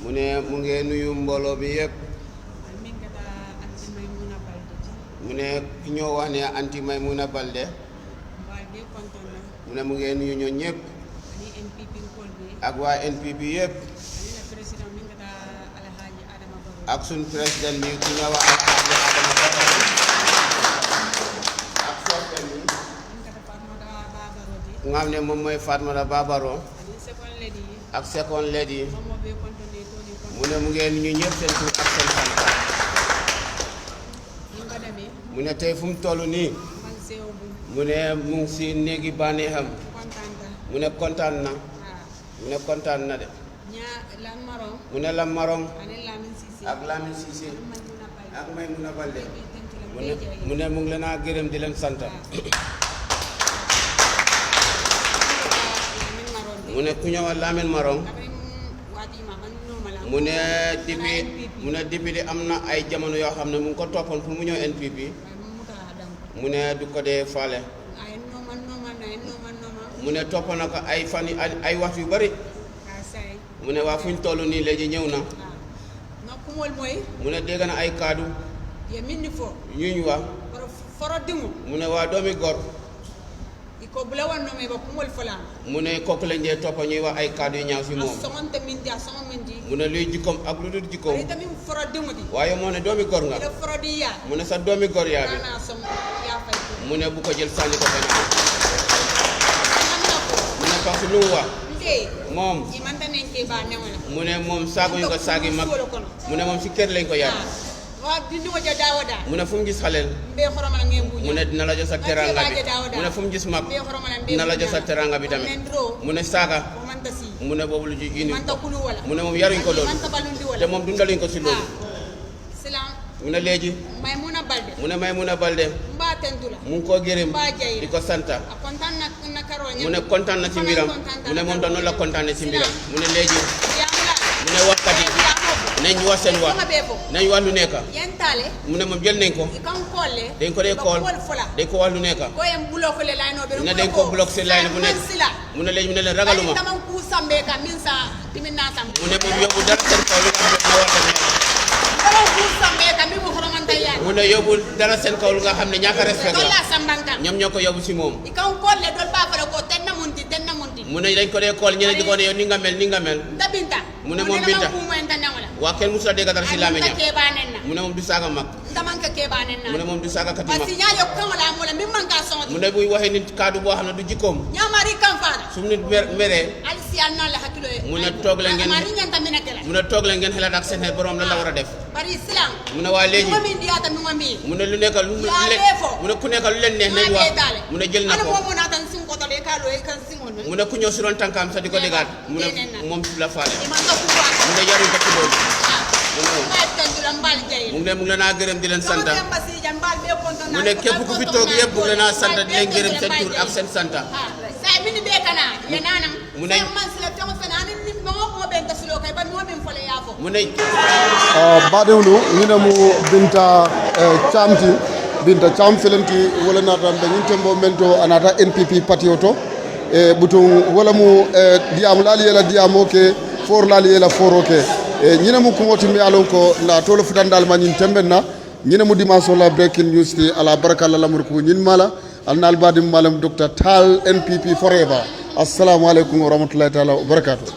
mu ne mu ngi nuyu mbooloo bi yëpp mu ne ki ñoo wax ne anti Maymuna Balde mu ne mu ngi nuyu ñoo ñëpp ak waa NPP yëpp ak sun président bi ku ñoo wax Alhaji Adama Barrow ak soppem bi nga xam ne moom mooy Fatoumatta Bah Barrow ak second lady mu ne mu ngeen ñu ñëpp seen tur ak seen sant mu ne tey fu mu toll nii mu ne mu ngi si néegi bànneexam mu ne kontaan na de mu ne Lam Marong ak Lamine Cissé ak Maymuna Balde mu ne mu ngi leen a gërëm di leen sant mu ne ku ñëw Lamine Marong mu ne depuis di am na ay jamono yoo xam ne mu ngi ko toppoon pour mu ñëw NPP mu ne du ko dee faale mu ne topp na ko ay fan ay waxtu yu bari mu ne waa fu ñu toll nii léegi ñëw na mu ne dégg na ay kaddu yuñ wax mu ne waa doomi góor mu ne kooku lañ dee toppa ñuy wax ay kaddu yu ñaaw si moom mu ne luy jikkoom ak lu dul jikkoom waaye moo ne doomi góor nga mu ne sa doomi góor yaa bi mu ne bu ko jël sànni ko fenn mu ne parce que lu mu wax moom mu ne moom saaguñu ko saagi mag mu ne moom si kër lañ ko yar mu ne fu mu gis xaleel mu ne dina la jox sa teranga bi mu ne fu mu gis mag dina la jox sa teranga bi tamit mu ne saaga mu ne boobu lu ji indi mu ne moom yaruñ ko loolu te moom dundaluñ ko si loolu mu ne léegi mu ne Maymuna Balde mu ngi koo gërëm di ko santa mu ne kontaan na ci mbiram mu ne moom tam noonu la kontaanee ci mbiram mu ne léegi mu ne waxkat yi nañ wax seen wax nañ wax lu nekk mu ne moom jël nañ ko dañ ko dee kool dañ ko wax lu nekk mu ne dañ ko bloqué si line bu nekk mu ne léegi mu ne leen ragaluma mu ne moom yóbbu dara seen kaw lu nga xam ne war mu ne yóbbu dara seen kaw lu nga xam ne ñàkk a respect la ñoom ñoo ko yóbbu si moom mu ne dañ ko dee kool ñeneen di ko ne yow ni nga mel mu ne moom Binta waa kenn musu la dégg dara si làmmiñam mu ne moom du saaga mag mu ne moom du saaga kati mag mu ne buy waxee nit kaddu boo xam ne du jikkoom su nit meree mu ne toog leen ngeen xelaat ak seen xel borom la war a def mu ne waa léegi mu ne lu nekk mu ne ku nekk lu leen neex nañ wax mu ne jël na ko mu ne ku ñëw si doon tànkaam sax di ko déggaat mu ne moom la faale mu ne yaruñ ko ci loolu mu ngi leen a gërëm di leen sant mu ne képp ku fi toog yëpp mu ngi leen a sant di leen gërëm seen tur ak seen sant mu ne baɗewlu ñine mo Binta Camti Binta Cam felenti wala natam ɓe ñin tembo men to anata NPP parti o to e ɓutum wala mo diyam laali yela diyamo ke for laali yela foro ke e ñine mo kumoti mi alon ko na tolo futandal ma ñin temben na ñine mo dimanche la breaking news ti ala baraka la lamur ko ñin mala alnal badim malam Dr. Tall NPP forever assalamu alaikum wa rahmatullahi taala wa barakatuh